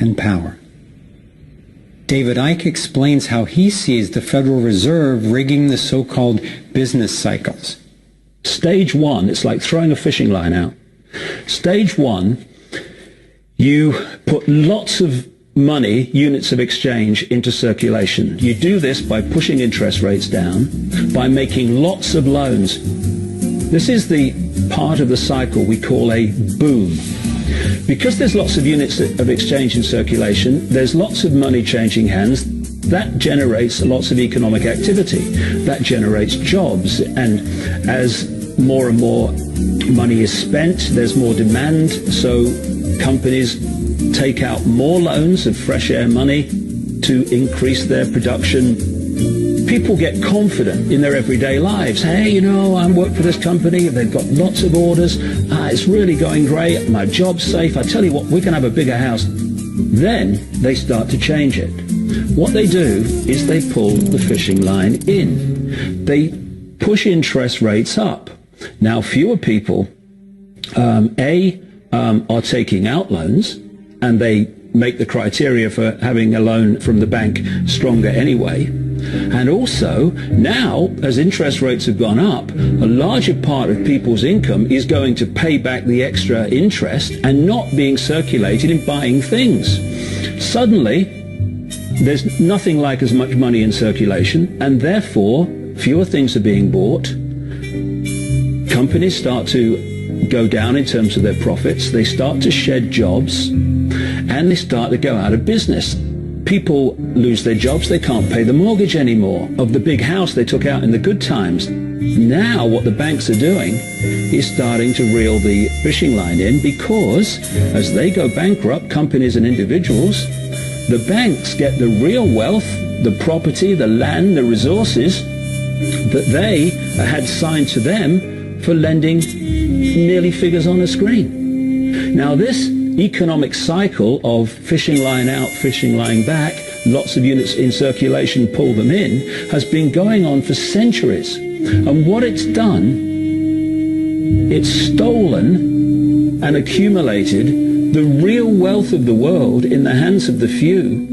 and power. David Icke explains how he sees the Federal Reserve rigging the so-called business cycles. Stage one, it's like throwing a fishing line out. Stage one, you put lots of money, units of exchange, into circulation. You do this by pushing interest rates down, by making lots of loans. This is the part of the cycle we call a boom. Because there's lots of units of exchange in circulation, there's lots of money changing hands. That generates lots of economic activity. That generates jobs. And as more and more money is spent, there's more demand. So companies take out more loans of fresh air money to increase their production. People get confident in their everyday lives. Hey, I work for this company. They've got lots of orders. It's really going great. My job's safe. I tell you what, we can have a bigger house. Then they start to change it. What they do is they pull the fishing line in. They push interest rates up. Now, fewer people, are taking out loans, and they make the criteria for having a loan from the bank stronger anyway. And also, now, as interest rates have gone up, a larger part of people's income is going to pay back the extra interest and not being circulated in buying things. Suddenly, there's nothing like as much money in circulation, and therefore, fewer things are being bought. Companies start to go down in terms of their profits. They start to shed jobs, and they start to go out of business. People lose their jobs. They can't pay the mortgage anymore of the big house they took out in the good times. Now what the banks are doing is starting to reel the fishing line in, because as they go bankrupt, companies and individuals, the banks get the real wealth, the property, the land, the resources that they had signed to them for lending merely figures on a screen. Now this economic cycle of fishing line out, fishing line back, lots of units in circulation, pull them in, has been going on for centuries. And what it's done, it's stolen and accumulated the real wealth of the world in the hands of the few,